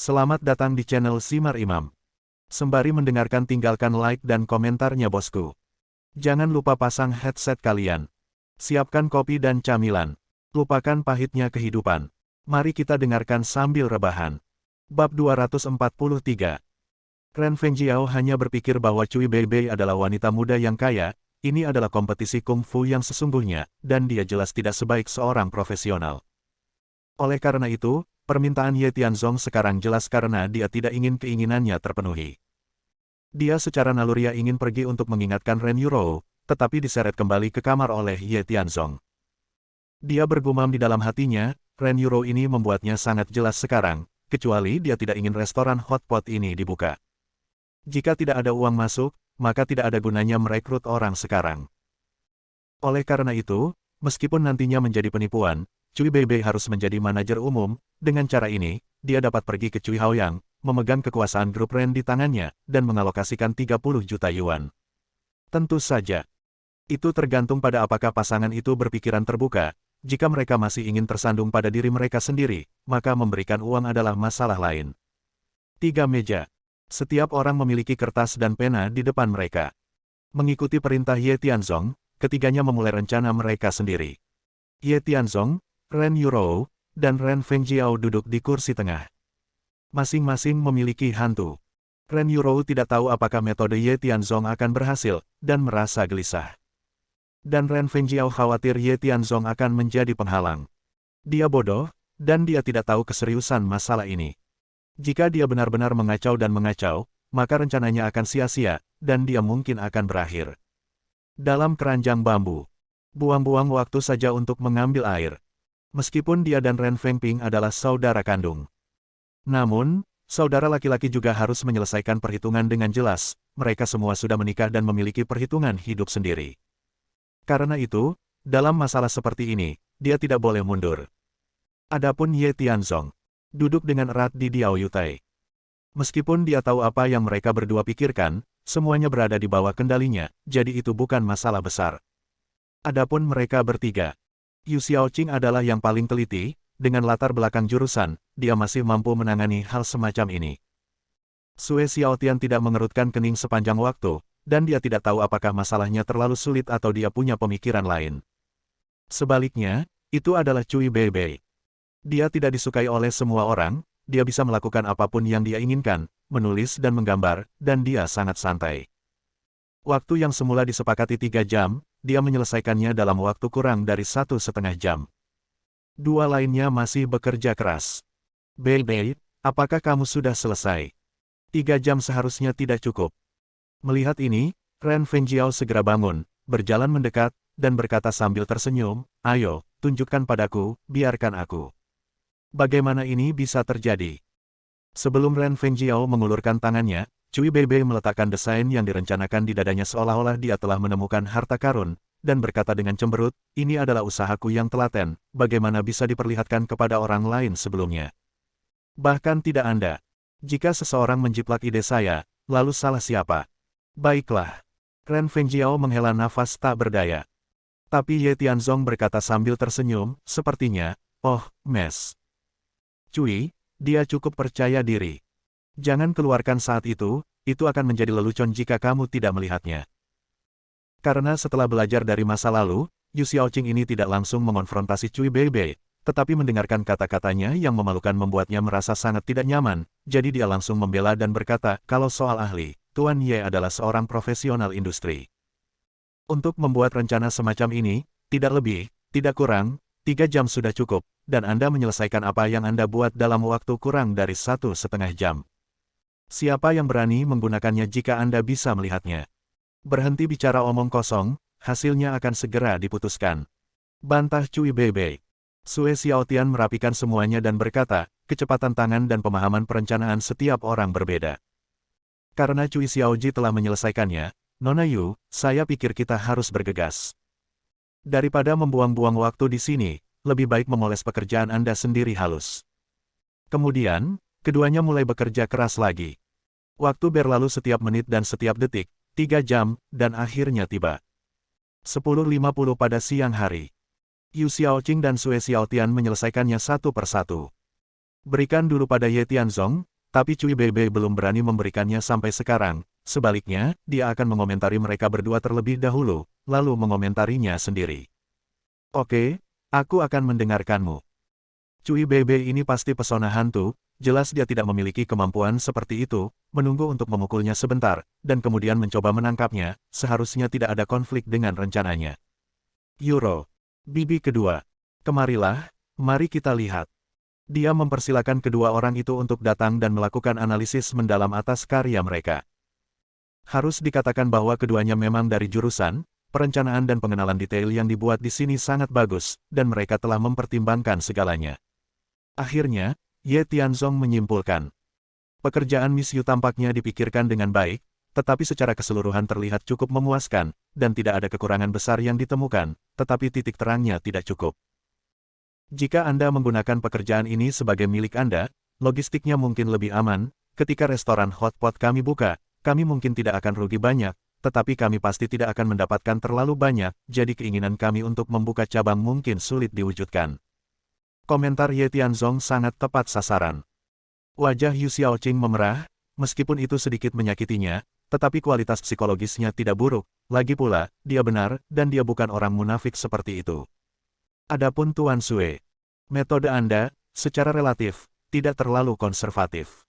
Selamat datang di channel Simar Imam. Sembari mendengarkan tinggalkan like dan komentarnya bosku. Jangan lupa pasang headset kalian. Siapkan kopi dan camilan. Lupakan pahitnya kehidupan. Mari kita dengarkan sambil rebahan. Bab 243. Ren Fengjiao hanya berpikir bahwa Cui Beibei adalah wanita muda yang kaya. Ini adalah kompetisi kungfu yang sesungguhnya, dan dia jelas tidak sebaik seorang profesional. Oleh karena itu, permintaan Ye Tianzong sekarang jelas karena dia tidak ingin keinginannya terpenuhi. Dia secara naluriah ingin pergi untuk mengingatkan Ren Yurou, tetapi diseret kembali ke kamar oleh Ye Tianzong. Dia bergumam di dalam hatinya, Ren Yurou ini membuatnya sangat jelas sekarang, kecuali dia tidak ingin restoran hotpot ini dibuka. Jika tidak ada uang masuk, maka tidak ada gunanya merekrut orang sekarang. Oleh karena itu, meskipun nantinya menjadi penipuan, Cui Beibei harus menjadi manajer umum. Dengan cara ini, dia dapat pergi ke Cui Haoyang, memegang kekuasaan grup Ren di tangannya, dan mengalokasikan 30 juta yuan. Tentu saja. Itu tergantung pada apakah pasangan itu berpikiran terbuka. Jika mereka masih ingin tersandung pada diri mereka sendiri, maka memberikan uang adalah masalah lain. 3 meja. Setiap orang memiliki kertas dan pena di depan mereka. Mengikuti perintah Ye Tianzong, ketiganya memulai rencana mereka sendiri. Ye Tianzong, Ren Yurou, dan Ren Fengjiao duduk di kursi tengah. Masing-masing memiliki hantu. Ren Yurou tidak tahu apakah metode Ye Tianzong akan berhasil, dan merasa gelisah. Dan Ren Fengjiao khawatir Ye Tianzong akan menjadi penghalang. Dia bodoh, dan dia tidak tahu keseriusan masalah ini. Jika dia benar-benar mengacau dan mengacau, maka rencananya akan sia-sia, dan dia mungkin akan berakhir dalam keranjang bambu. Buang-buang waktu saja untuk mengambil air. Meskipun dia dan Ren Fengping adalah saudara kandung. Namun, saudara laki-laki juga harus menyelesaikan perhitungan dengan jelas. Mereka semua sudah menikah dan memiliki perhitungan hidup sendiri. Karena itu, dalam masalah seperti ini, dia tidak boleh mundur. Adapun Ye Tianzong, duduk dengan erat di Diao Yutai. Meskipun dia tahu apa yang mereka berdua pikirkan, semuanya berada di bawah kendalinya, jadi itu bukan masalah besar. Adapun mereka bertiga, Yu Xiaoqing adalah yang paling teliti, dengan latar belakang jurusan, dia masih mampu menangani hal semacam ini. Sue Xiaotian tidak mengerutkan kening sepanjang waktu, dan dia tidak tahu apakah masalahnya terlalu sulit atau dia punya pemikiran lain. Sebaliknya, itu adalah Cui Beibei. Dia tidak disukai oleh semua orang, dia bisa melakukan apapun yang dia inginkan, menulis dan menggambar, dan dia sangat santai. Waktu yang semula disepakati 3 jam, dia menyelesaikannya dalam waktu kurang dari 1,5 jam. Dua lainnya masih bekerja keras. Beibei, apakah kamu sudah selesai? 3 jam seharusnya tidak cukup. Melihat ini, Ren Fengjiao segera bangun, berjalan mendekat, dan berkata sambil tersenyum, ayo, tunjukkan padaku, biarkan aku. Bagaimana ini bisa terjadi? Sebelum Ren Fengjiao mengulurkan tangannya, Cui Beibei meletakkan desain yang direncanakan di dadanya seolah-olah dia telah menemukan harta karun, dan berkata dengan cemberut, ini adalah usahaku yang telaten, bagaimana bisa diperlihatkan kepada orang lain sebelumnya. Bahkan tidak Anda. Jika seseorang menjiplak ide saya, lalu salah siapa? Baiklah. Ren Fengjiao menghela nafas tak berdaya. Tapi Ye Tianzong berkata sambil tersenyum, sepertinya, oh, mes. Cui, dia cukup percaya diri. Jangan keluarkan saat itu akan menjadi lelucon jika kamu tidak melihatnya. Karena setelah belajar dari masa lalu, Yu Xiaoqing ini tidak langsung mengonfrontasi Cui Beibei, tetapi mendengarkan kata-katanya yang memalukan membuatnya merasa sangat tidak nyaman, jadi dia langsung membela dan berkata, kalau soal ahli, Tuan Ye adalah seorang profesional industri. Untuk membuat rencana semacam ini, tidak lebih, tidak kurang, 3 jam sudah cukup, dan Anda menyelesaikan apa yang Anda buat dalam waktu kurang dari 1,5 jam. Siapa yang berani menggunakannya jika Anda bisa melihatnya? Berhenti bicara omong kosong, hasilnya akan segera diputuskan. Bantah Cui Beibei. Sue Xiaotian merapikan semuanya dan berkata, kecepatan tangan dan pemahaman perencanaan setiap orang berbeda. Karena Cui Xiaoji telah menyelesaikannya, Nona Yu, saya pikir kita harus bergegas. Daripada membuang-buang waktu di sini, lebih baik memoles pekerjaan Anda sendiri halus. Kemudian, keduanya mulai bekerja keras lagi. Waktu berlalu setiap menit dan setiap detik, 3 jam, dan akhirnya tiba. 10.50 pada siang hari. Yu Xiaoqing dan Sue Xiaotian menyelesaikannya satu persatu. Berikan dulu pada Ye Tianzong, tapi Cui Bebe belum berani memberikannya sampai sekarang. Sebaliknya, dia akan mengomentari mereka berdua terlebih dahulu, lalu mengomentarinya sendiri. Oke, aku akan mendengarkanmu. Cui Bebe ini pasti pesona hantu, jelas dia tidak memiliki kemampuan seperti itu, menunggu untuk memukulnya sebentar, dan kemudian mencoba menangkapnya, seharusnya tidak ada konflik dengan rencananya. Euro. Bibi kedua. Kemarilah, mari kita lihat. Dia mempersilakan kedua orang itu untuk datang dan melakukan analisis mendalam atas karya mereka. Harus dikatakan bahwa keduanya memang dari jurusan, perencanaan dan pengenalan detail yang dibuat di sini sangat bagus, dan mereka telah mempertimbangkan segalanya. Akhirnya, Ye Tianzong menyimpulkan. Pekerjaan Miss Yu tampaknya dipikirkan dengan baik, tetapi secara keseluruhan terlihat cukup memuaskan, dan tidak ada kekurangan besar yang ditemukan, tetapi titik terangnya tidak cukup. Jika Anda menggunakan pekerjaan ini sebagai milik Anda, logistiknya mungkin lebih aman, ketika restoran hotpot kami buka, kami mungkin tidak akan rugi banyak, tetapi kami pasti tidak akan mendapatkan terlalu banyak, jadi keinginan kami untuk membuka cabang mungkin sulit diwujudkan. Komentar Ye Tianzong sangat tepat sasaran. Wajah Yu Xiaoqing memerah, meskipun itu sedikit menyakitinya, tetapi kualitas psikologisnya tidak buruk, lagi pula, dia benar, dan dia bukan orang munafik seperti itu. Adapun Tuan Sue, metode Anda, secara relatif, tidak terlalu konservatif.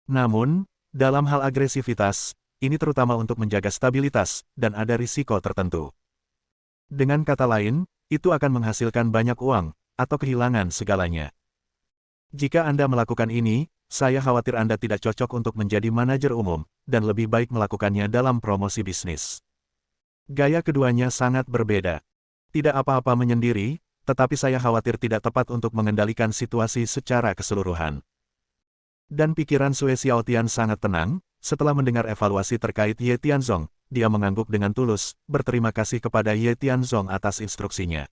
Namun, dalam hal agresivitas, ini terutama untuk menjaga stabilitas, dan ada risiko tertentu. Dengan kata lain, itu akan menghasilkan banyak uang, atau kehilangan segalanya. Jika Anda melakukan ini, saya khawatir Anda tidak cocok untuk menjadi manajer umum, dan lebih baik melakukannya dalam promosi bisnis. Gaya keduanya sangat berbeda. Tidak apa-apa menyendiri, tetapi saya khawatir tidak tepat untuk mengendalikan situasi secara keseluruhan. Dan pikiran Sue Xiaotian sangat tenang, setelah mendengar evaluasi terkait Ye Tianzong, dia mengangguk dengan tulus, berterima kasih kepada Ye Tianzong atas instruksinya.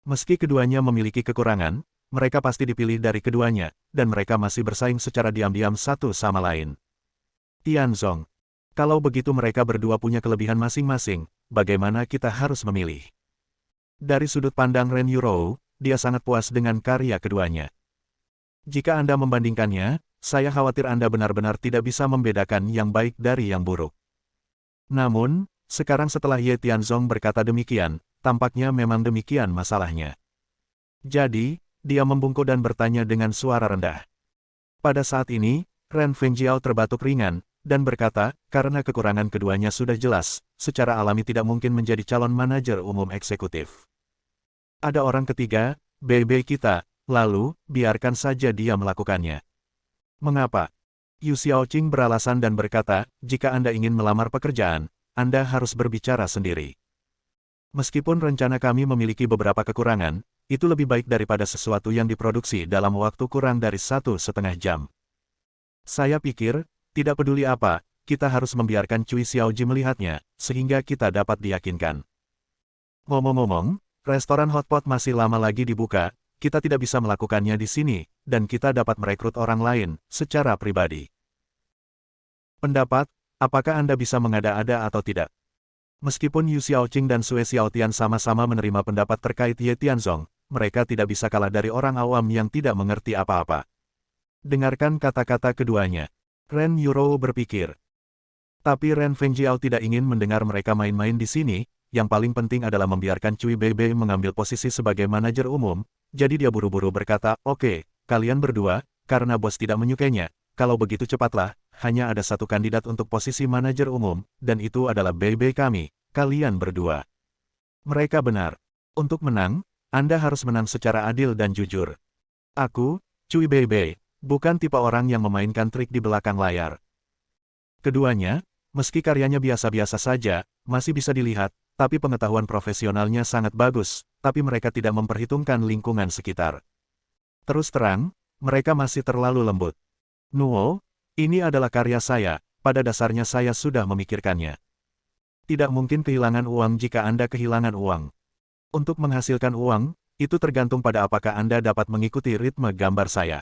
Meski keduanya memiliki kekurangan, mereka pasti dipilih dari keduanya, dan mereka masih bersaing secara diam-diam satu sama lain. Tianzong, kalau begitu mereka berdua punya kelebihan masing-masing, bagaimana kita harus memilih? Dari sudut pandang Ren Yurou, dia sangat puas dengan karya keduanya. Jika Anda membandingkannya, saya khawatir Anda benar-benar tidak bisa membedakan yang baik dari yang buruk. Namun, sekarang setelah Ye Tianzong berkata demikian, tampaknya memang demikian masalahnya. Jadi, dia membungkuk dan bertanya dengan suara rendah. Pada saat ini, Ren Fengjiao terbatuk ringan, dan berkata, karena kekurangan keduanya sudah jelas, secara alami tidak mungkin menjadi calon manajer umum eksekutif. Ada orang ketiga, BB kita, lalu, biarkan saja dia melakukannya. Mengapa? Yu Xiaoqing beralasan dan berkata, jika Anda ingin melamar pekerjaan, Anda harus berbicara sendiri. Meskipun rencana kami memiliki beberapa kekurangan, itu lebih baik daripada sesuatu yang diproduksi dalam waktu kurang dari 1,5 jam. Saya pikir, tidak peduli apa, kita harus membiarkan Cui Xiaoji melihatnya, sehingga kita dapat diyakinkan. Ngomong-ngomong, restoran hotpot masih lama lagi dibuka, kita tidak bisa melakukannya di sini, dan kita dapat merekrut orang lain, secara pribadi. Pendapat, apakah Anda bisa mengada-ada atau tidak? Meskipun Yu Xiaoqing dan Sue Xiaotian sama-sama menerima pendapat terkait Ye Tianzong, mereka tidak bisa kalah dari orang awam yang tidak mengerti apa-apa. Dengarkan kata-kata keduanya. Ren Yurou berpikir. Tapi Ren Fengjiao tidak ingin mendengar mereka main-main di sini, yang paling penting adalah membiarkan Cui Bebe mengambil posisi sebagai manajer umum, jadi dia buru-buru berkata, oke, kalian berdua, karena bos tidak menyukainya, kalau begitu cepatlah, hanya ada satu kandidat untuk posisi manajer umum, dan itu adalah Bebe kami, kalian berdua. Mereka benar. Untuk menang, Anda harus menang secara adil dan jujur. Aku, Cui Bebe, bukan tipe orang yang memainkan trik di belakang layar. Keduanya, meski karyanya biasa-biasa saja, masih bisa dilihat, tapi pengetahuan profesionalnya sangat bagus, tapi mereka tidak memperhitungkan lingkungan sekitar. Terus terang, mereka masih terlalu lembut. Nuo, ini adalah karya saya, pada dasarnya saya sudah memikirkannya. Tidak mungkin kehilangan uang jika Anda kehilangan uang. Untuk menghasilkan uang, itu tergantung pada apakah Anda dapat mengikuti ritme gambar saya.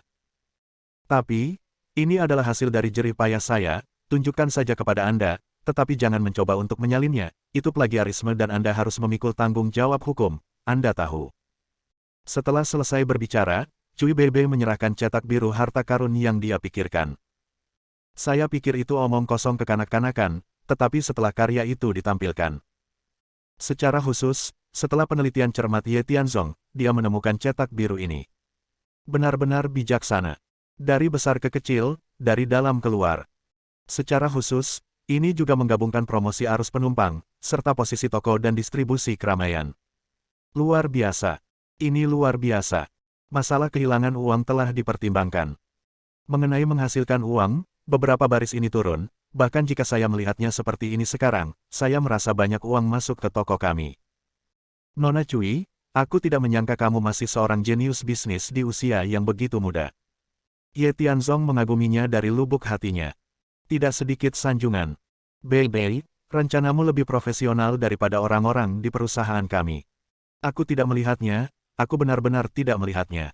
Tapi, ini adalah hasil dari jerih payah saya, tunjukkan saja kepada Anda, tetapi jangan mencoba untuk menyalinnya, itu plagiarisme dan Anda harus memikul tanggung jawab hukum, Anda tahu. Setelah selesai berbicara, Cui Bebe menyerahkan cetak biru harta karun yang dia pikirkan. Saya pikir itu omong kosong kekanak-kanakan, tetapi setelah karya itu ditampilkan. Secara khusus, setelah penelitian cermat Ye Tianzong, dia menemukan cetak biru ini. Benar-benar bijaksana. Dari besar ke kecil, dari dalam keluar. Secara khusus, ini juga menggabungkan promosi arus penumpang, serta posisi toko dan distribusi keramaian. Luar biasa. Ini luar biasa. Masalah kehilangan uang telah dipertimbangkan. Mengenai menghasilkan uang, beberapa baris ini turun, bahkan jika saya melihatnya seperti ini sekarang, saya merasa banyak uang masuk ke toko kami. Nona Cui, aku tidak menyangka kamu masih seorang jenius bisnis di usia yang begitu muda. Ye Tianzong mengaguminya dari lubuk hatinya. Tidak sedikit sanjungan. Bei, rencanamu lebih profesional daripada orang-orang di perusahaan kami. Aku tidak melihatnya, aku benar-benar tidak melihatnya.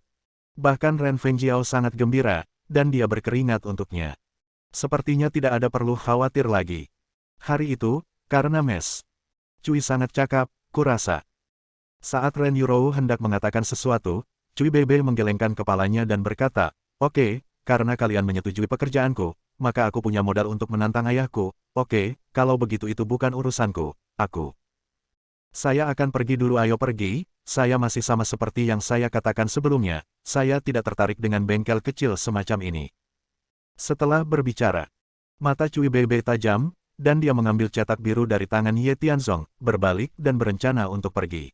Bahkan Ren Fengjiao sangat gembira, dan dia berkeringat untuknya. Sepertinya tidak ada perlu khawatir lagi. Hari itu, karena Mes Cui sangat cakap, kurasa. Saat Ren Yurou hendak mengatakan sesuatu, Cui Bebe menggelengkan kepalanya dan berkata, "Oke, karena kalian menyetujui pekerjaanku, maka aku punya modal untuk menantang ayahku. Oke, kalau begitu itu bukan urusanku, Saya akan pergi dulu, ayo pergi, saya masih sama seperti yang saya katakan sebelumnya, saya tidak tertarik dengan bengkel kecil semacam ini." Setelah berbicara, mata Cui Bebe tajam, dan dia mengambil cetak biru dari tangan Ye Tianzong, berbalik dan berencana untuk pergi.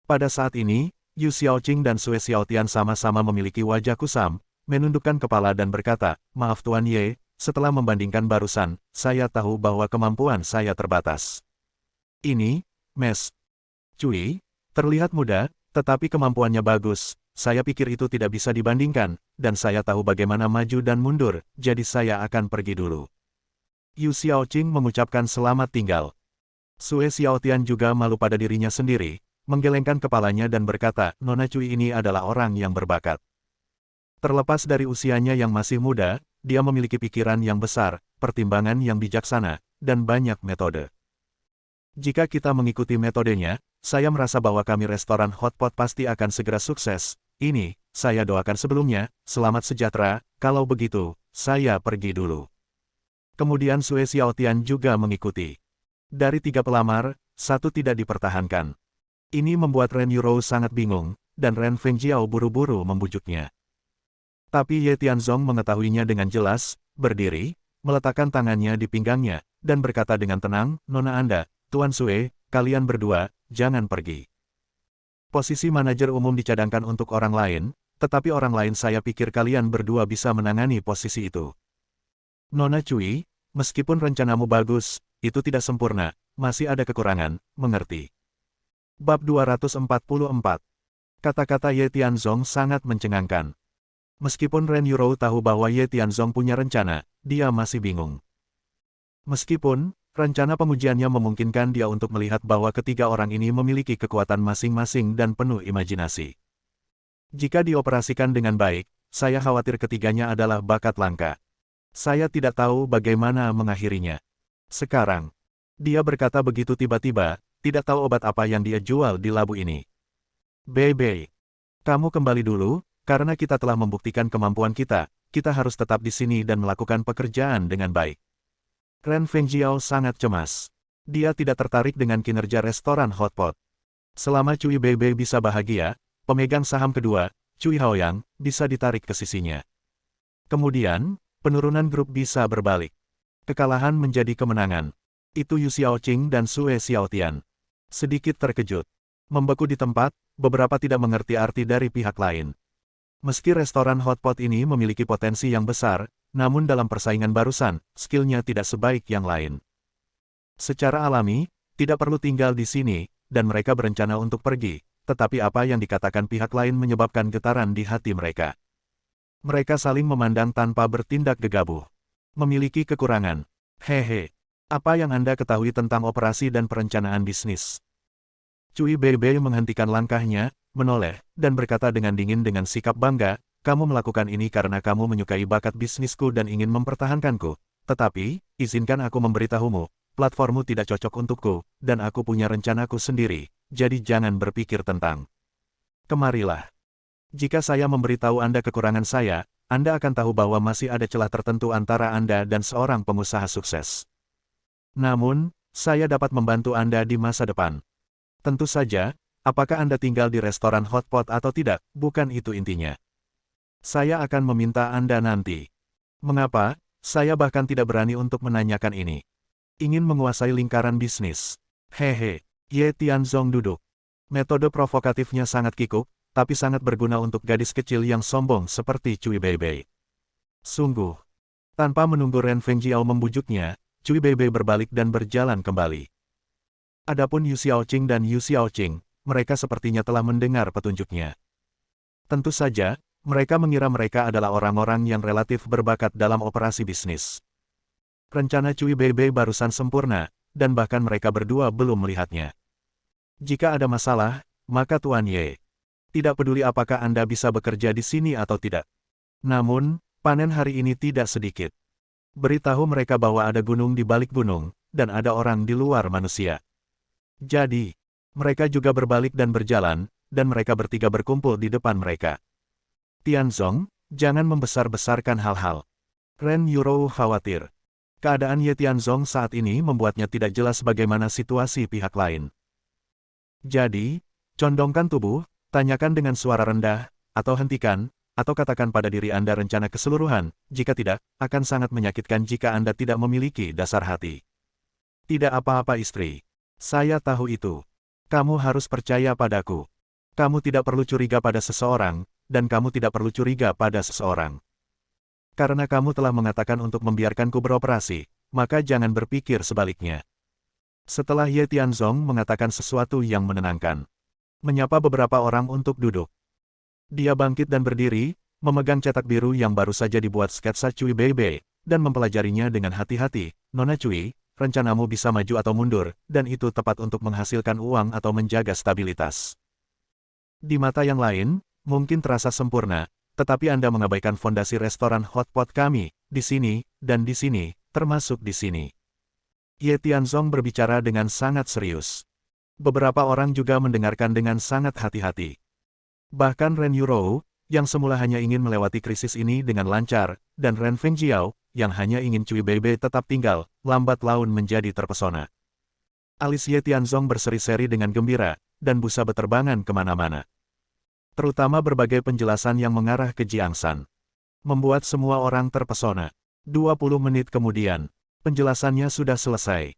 Pada saat ini, Yu Xiaoqing dan Sue Xiaotian sama-sama memiliki wajah kusam, menundukkan kepala dan berkata, "Maaf Tuan Ye, setelah membandingkan barusan, saya tahu bahwa kemampuan saya terbatas. Ini, Mes Cui, terlihat muda, tetapi kemampuannya bagus, saya pikir itu tidak bisa dibandingkan, dan saya tahu bagaimana maju dan mundur, jadi saya akan pergi dulu." Yu Xiaoqing mengucapkan selamat tinggal. Sue Xiaotian juga malu pada dirinya sendiri, menggelengkan kepalanya dan berkata, "Nona Cui ini adalah orang yang berbakat. Terlepas dari usianya yang masih muda, dia memiliki pikiran yang besar, pertimbangan yang bijaksana, dan banyak metode. Jika kita mengikuti metodenya, saya merasa bahwa kami restoran hotpot pasti akan segera sukses. Ini, saya doakan sebelumnya, selamat sejahtera, kalau begitu, saya pergi dulu." Kemudian Sue Xiaotian juga mengikuti. Dari 3 pelamar, 1 tidak dipertahankan. Ini membuat Ren Yurou sangat bingung, dan Ren Fengjiao buru-buru membujuknya. Tapi Ye Tianzong mengetahuinya dengan jelas, berdiri, meletakkan tangannya di pinggangnya, dan berkata dengan tenang, "Nona Anda, Tuan Sue, kalian berdua, jangan pergi. Posisi manajer umum dicadangkan untuk orang lain, tetapi orang lain saya pikir kalian berdua bisa menangani posisi itu. Nona Cui, meskipun rencanamu bagus, itu tidak sempurna, masih ada kekurangan, mengerti?" Bab 244. Kata-kata Ye Tianzong sangat mencengangkan. Meskipun Ren Yurou tahu bahwa Ye Tianzong punya rencana, dia masih bingung. Meskipun, rencana pengujiannya memungkinkan dia untuk melihat bahwa ketiga orang ini memiliki kekuatan masing-masing dan penuh imajinasi. Jika dioperasikan dengan baik, saya khawatir ketiganya adalah bakat langka. Saya tidak tahu bagaimana mengakhirinya. Sekarang, dia berkata begitu tiba-tiba, tidak tahu obat apa yang dia jual di labu ini. "Bebe, kamu kembali dulu, karena kita telah membuktikan kemampuan kita harus tetap di sini dan melakukan pekerjaan dengan baik." Ren Fengjiao sangat cemas. Dia tidak tertarik dengan kinerja restoran hotpot. Selama Cui Bebe bisa bahagia, pemegang saham kedua, Cui Haoyang, bisa ditarik ke sisinya. Kemudian, penurunan grup bisa berbalik. Kekalahan menjadi kemenangan. Itu Yu Xiaoqing dan Sue Xiaotian. Sedikit terkejut. Membeku di tempat, beberapa tidak mengerti arti dari pihak lain. Meski restoran hotpot ini memiliki potensi yang besar, namun dalam persaingan barusan, skillnya tidak sebaik yang lain. Secara alami, tidak perlu tinggal di sini, dan mereka berencana untuk pergi, tetapi apa yang dikatakan pihak lain menyebabkan getaran di hati mereka. Mereka saling memandang tanpa bertindak gegabah. Memiliki kekurangan. Hehe. Apa yang Anda ketahui tentang operasi dan perencanaan bisnis? Cui Bebe menghentikan langkahnya, menoleh, dan berkata dengan dingin dengan sikap bangga, "Kamu melakukan ini karena kamu menyukai bakat bisnisku dan ingin mempertahankanku. Tetapi, izinkan aku memberitahumu, platformmu tidak cocok untukku, dan aku punya rencanaku sendiri, jadi jangan berpikir tentang. Kemarilah." Jika saya memberitahu Anda kekurangan saya, Anda akan tahu bahwa masih ada celah tertentu antara Anda dan seorang pengusaha sukses. Namun, saya dapat membantu Anda di masa depan. Tentu saja, apakah Anda tinggal di restoran hotpot atau tidak, bukan itu intinya. Saya akan meminta Anda nanti. Mengapa? Saya bahkan tidak berani untuk menanyakan ini. Ingin menguasai lingkaran bisnis. Hehe, Ye Tianzong duduk. Metode provokatifnya sangat kikuk, tapi sangat berguna untuk gadis kecil yang sombong seperti Cui Beibei. Sungguh. Tanpa menunggu Ren Fengjiao membujuknya, Cui Beibei berbalik dan berjalan kembali. Adapun Yu Xiaoqing dan Yu Xiaoqing, mereka sepertinya telah mendengar petunjuknya. Tentu saja, mereka mengira mereka adalah orang-orang yang relatif berbakat dalam operasi bisnis. Rencana Cui Beibei barusan sempurna, dan bahkan mereka berdua belum melihatnya. Jika ada masalah, maka Tuan Ye. Tidak peduli apakah Anda bisa bekerja di sini atau tidak. Namun, panen hari ini tidak sedikit. Beritahu mereka bahwa ada gunung di balik gunung, dan ada orang di luar manusia. Jadi, mereka juga berbalik dan berjalan, dan mereka bertiga berkumpul di depan mereka. Tianzong, jangan membesar-besarkan hal-hal. Ren Yurou khawatir. Keadaan Ye Tianzong saat ini membuatnya tidak jelas bagaimana situasi pihak lain. Jadi, condongkan tubuh, tanyakan dengan suara rendah, atau hentikan, atau katakan pada diri Anda rencana keseluruhan, jika tidak, akan sangat menyakitkan jika Anda tidak memiliki dasar hati. Tidak apa-apa istri. Saya tahu itu. Kamu harus percaya padaku. Kamu tidak perlu curiga pada seseorang, dan kamu tidak perlu curiga pada seseorang. Karena kamu telah mengatakan untuk membiarkanku beroperasi, maka jangan berpikir sebaliknya. Setelah Ye Tianzong mengatakan sesuatu yang menenangkan. Menyapa beberapa orang untuk duduk. Dia bangkit dan berdiri, memegang cetak biru yang baru saja dibuat sketsa Cui Beibei, dan mempelajarinya dengan hati-hati. Nona Cui, rencanamu bisa maju atau mundur, dan itu tepat untuk menghasilkan uang atau menjaga stabilitas. Di mata yang lain, mungkin terasa sempurna, tetapi Anda mengabaikan fondasi restoran hotpot kami, di sini, dan di sini, termasuk di sini. Ye Tianzong berbicara dengan sangat serius. Beberapa orang juga mendengarkan dengan sangat hati-hati. Bahkan Ren Yurou, yang semula hanya ingin melewati krisis ini dengan lancar, dan Ren Fengjiao, yang hanya ingin Cui Beibei tetap tinggal, lambat laun menjadi terpesona. Alis Ye Tianzong berseri-seri dengan gembira, dan busa beterbangan kemana-mana. Terutama berbagai penjelasan yang mengarah ke Jiangsan. Membuat semua orang terpesona. 20 menit kemudian, penjelasannya sudah selesai.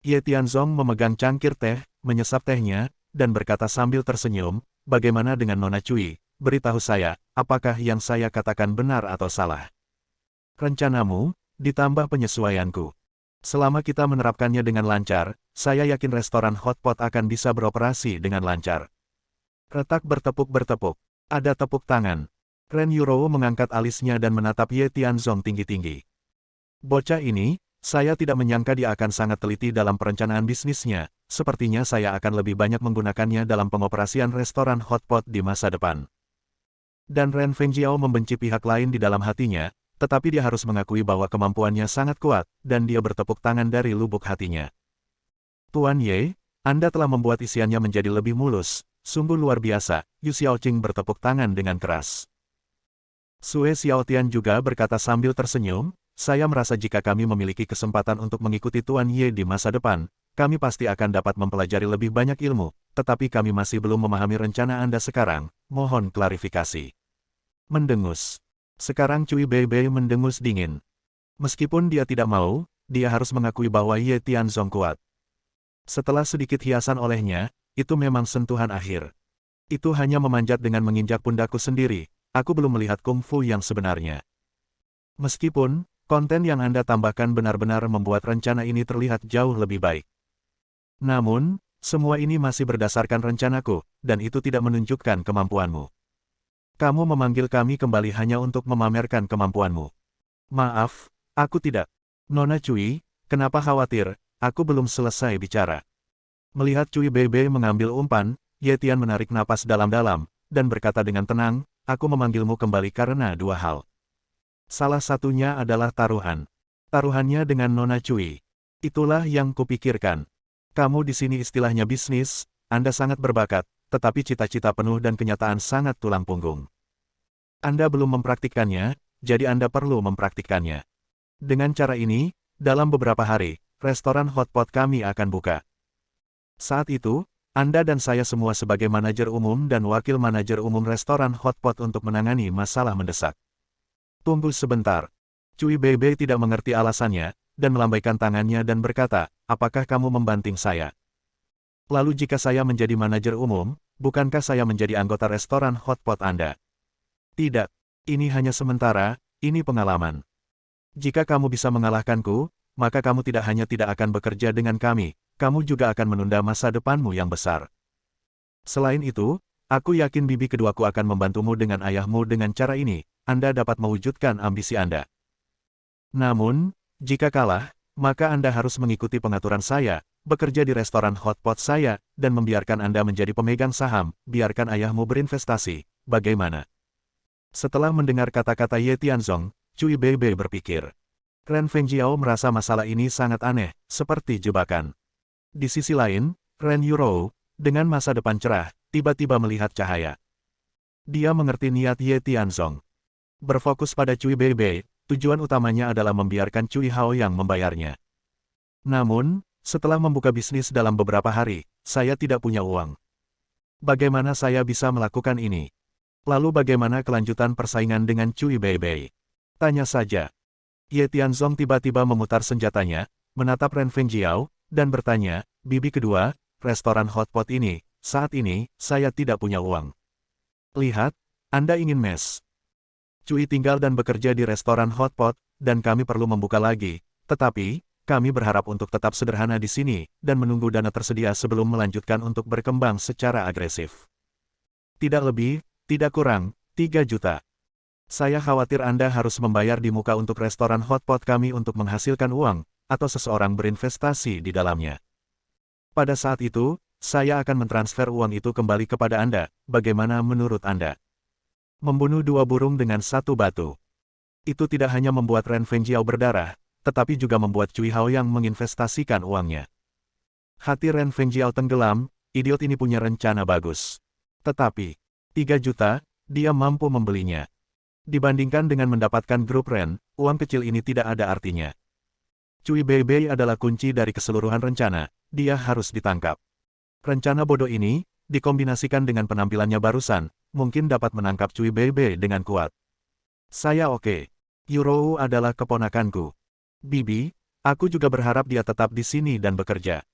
Ye Tianzong memegang cangkir teh, menyesap tehnya, dan berkata sambil tersenyum, bagaimana dengan Nona Cui, beritahu saya, apakah yang saya katakan benar atau salah. Rencanamu, ditambah penyesuaianku. Selama kita menerapkannya dengan lancar, saya yakin restoran hotpot akan bisa beroperasi dengan lancar. Retak bertepuk-bertepuk. Ada tepuk tangan. Ren Yurou mengangkat alisnya dan menatap Ye Tianzong tinggi-tinggi. Bocah ini, saya tidak menyangka dia akan sangat teliti dalam perencanaan bisnisnya, sepertinya saya akan lebih banyak menggunakannya dalam pengoperasian restoran hotpot di masa depan. Dan Ren Fengjiao membenci pihak lain di dalam hatinya, tetapi dia harus mengakui bahwa kemampuannya sangat kuat, dan dia bertepuk tangan dari lubuk hatinya. Tuan Ye, Anda telah membuat isiannya menjadi lebih mulus, sungguh luar biasa, Yu Xiaoqing bertepuk tangan dengan keras. Sue Xiaotian juga berkata sambil tersenyum, saya merasa jika kami memiliki kesempatan untuk mengikuti Tuan Ye di masa depan, kami pasti akan dapat mempelajari lebih banyak ilmu, tetapi kami masih belum memahami rencana Anda sekarang, mohon klarifikasi. Mendengus. Sekarang Cui Beibei mendengus dingin. Meskipun dia tidak mau, dia harus mengakui bahwa Ye Tianzong kuat. Setelah sedikit hiasan olehnya, itu memang sentuhan akhir. Itu hanya memanjat dengan menginjak pundakku sendiri, aku belum melihat kungfu yang sebenarnya. Meskipun, konten yang Anda tambahkan benar-benar membuat rencana ini terlihat jauh lebih baik. Namun, semua ini masih berdasarkan rencanaku, dan itu tidak menunjukkan kemampuanmu. Kamu memanggil kami kembali hanya untuk memamerkan kemampuanmu. Maaf, aku tidak. Nona Cui, kenapa khawatir, aku belum selesai bicara. Melihat Cui Beibei mengambil umpan, Ye Tian menarik napas dalam-dalam, dan berkata dengan tenang, aku memanggilmu kembali karena dua hal. Salah satunya adalah taruhan. Taruhannya dengan Nona Cui. Itulah yang kupikirkan. Kamu di sini istilahnya bisnis, Anda sangat berbakat, tetapi cita-cita penuh dan kenyataan sangat tulang punggung. Anda belum mempraktikkannya, jadi Anda perlu mempraktikkannya. Dengan cara ini, dalam beberapa hari, restoran hotpot kami akan buka. Saat itu, Anda dan saya semua sebagai manajer umum dan wakil manajer umum restoran hotpot untuk menangani masalah mendesak. Tunggu sebentar. Cui Bebe tidak mengerti alasannya, dan melambaikan tangannya dan berkata, apakah kamu membanting saya? Lalu jika saya menjadi manajer umum, bukankah saya menjadi anggota restoran hotpot Anda? Tidak. Ini hanya sementara, ini pengalaman. Jika kamu bisa mengalahkanku, maka kamu tidak hanya tidak akan bekerja dengan kami, kamu juga akan menunda masa depanmu yang besar. Selain itu, aku yakin bibi keduaku akan membantumu dengan ayahmu dengan cara ini, Anda dapat mewujudkan ambisi Anda. Namun, jika kalah, maka Anda harus mengikuti pengaturan saya, bekerja di restoran hotpot saya, dan membiarkan Anda menjadi pemegang saham, biarkan ayahmu berinvestasi, bagaimana? Setelah mendengar kata-kata Ye Tianzong, Cui Bebe berpikir. Ren Fengjiao merasa masalah ini sangat aneh, seperti jebakan. Di sisi lain, Ren Yurou, dengan masa depan cerah, tiba-tiba melihat cahaya. Dia mengerti niat Ye Tianzong. Berfokus pada Cui Bebe, tujuan utamanya adalah membiarkan Cui Haoyang membayarnya. Namun, setelah membuka bisnis dalam beberapa hari, saya tidak punya uang. Bagaimana saya bisa melakukan ini? Lalu bagaimana kelanjutan persaingan dengan Cui Bebe? Tanya saja. Ye Tianzong tiba-tiba memutar senjatanya, menatap Ren Fengjiao, dan bertanya, bibi kedua, restoran hotpot ini, saat ini, saya tidak punya uang. Lihat, Anda ingin mes. Cui tinggal dan bekerja di restoran hotpot, dan kami perlu membuka lagi, tetapi, kami berharap untuk tetap sederhana di sini, dan menunggu dana tersedia sebelum melanjutkan untuk berkembang secara agresif. Tidak lebih, tidak kurang, 3 juta. Saya khawatir Anda harus membayar di muka untuk restoran hotpot kami untuk menghasilkan uang, atau seseorang berinvestasi di dalamnya. Pada saat itu, saya akan mentransfer uang itu kembali kepada Anda, bagaimana menurut Anda? Membunuh 2 burung dengan 1 batu. Itu tidak hanya membuat Ren Fengjiao berdarah, tetapi juga membuat Cui Haoyang menginvestasikan uangnya. Hati Ren Fengjiao tenggelam, idiot ini punya rencana bagus. Tetapi, 3 juta, dia mampu membelinya. Dibandingkan dengan mendapatkan grup Ren, uang kecil ini tidak ada artinya. Cui Bebe adalah kunci dari keseluruhan rencana, dia harus ditangkap. Rencana bodoh ini, dikombinasikan dengan penampilannya barusan, mungkin dapat menangkap Cui Bebe dengan kuat. Saya oke. Yurou adalah keponakanku. Bibi, aku juga berharap dia tetap di sini dan bekerja.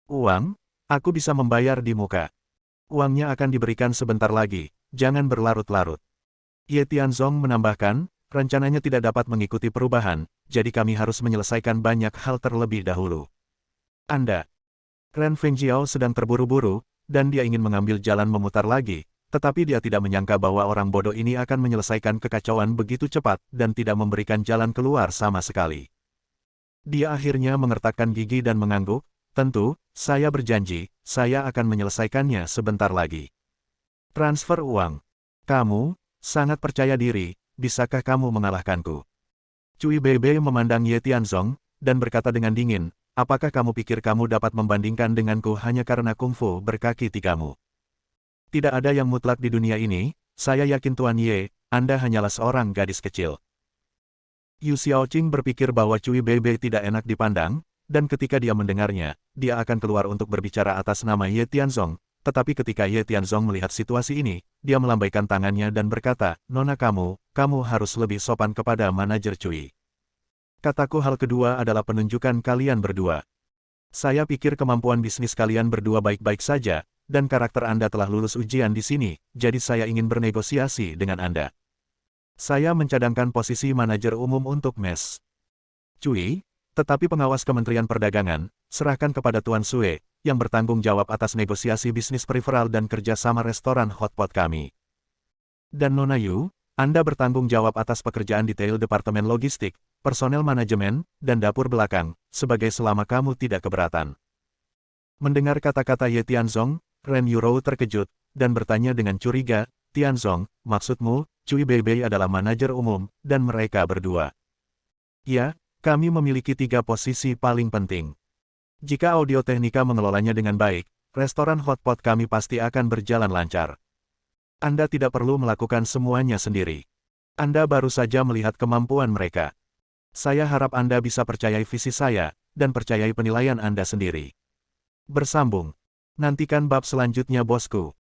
Uang, aku bisa membayar di muka. Uangnya akan diberikan sebentar lagi, jangan berlarut-larut. Ye Tianzong menambahkan, rencananya tidak dapat mengikuti perubahan, jadi kami harus menyelesaikan banyak hal terlebih dahulu. Anda. Ren Fengjiao sedang terburu-buru, dan dia ingin mengambil jalan memutar lagi, tetapi dia tidak menyangka bahwa orang bodoh ini akan menyelesaikan kekacauan begitu cepat dan tidak memberikan jalan keluar sama sekali. Dia akhirnya mengertakkan gigi dan mengangguk, tentu, saya berjanji, saya akan menyelesaikannya sebentar lagi. Transfer uang. Kamu, sangat percaya diri, bisakah kamu mengalahkanku? Cui Bebe memandang Ye Tianzong, dan berkata dengan dingin, apakah kamu pikir kamu dapat membandingkan denganku hanya karena kungfu berkaki 3-mu? Tidak ada yang mutlak di dunia ini, saya yakin Tuan Ye, Anda hanyalah seorang gadis kecil. Yu Xiaoqing berpikir bahwa Cui Bebe tidak enak dipandang, dan ketika dia mendengarnya, dia akan keluar untuk berbicara atas nama Ye Tianzong, tetapi ketika Ye Tianzong melihat situasi ini, dia melambaikan tangannya dan berkata, Nona kamu harus lebih sopan kepada manajer Cui. Kataku hal kedua adalah penunjukan kalian berdua. Saya pikir kemampuan bisnis kalian berdua baik-baik saja, dan karakter Anda telah lulus ujian di sini, jadi saya ingin bernegosiasi dengan Anda. Saya mencadangkan posisi manajer umum untuk mes. Cui, tetapi pengawas Kementerian Perdagangan, serahkan kepada Tuan Sue, yang bertanggung jawab atas negosiasi bisnis peripheral dan kerjasama restoran hotpot kami. Dan Nona Yu, Anda bertanggung jawab atas pekerjaan detail Departemen Logistik, personel manajemen, dan dapur belakang, sebagai selama kamu tidak keberatan. Mendengar kata-kata Ye Tianzong, Ren Yurou terkejut, dan bertanya dengan curiga, Tianzong, maksudmu, Cui Bebe adalah manajer umum, dan mereka berdua. Ya, kami memiliki 3 posisi paling penting. Jika Audio Technica mengelolanya dengan baik, restoran hotpot kami pasti akan berjalan lancar. Anda tidak perlu melakukan semuanya sendiri. Anda baru saja melihat kemampuan mereka. Saya harap Anda bisa percayai visi saya, dan percayai penilaian Anda sendiri. Bersambung. Nantikan bab selanjutnya bosku.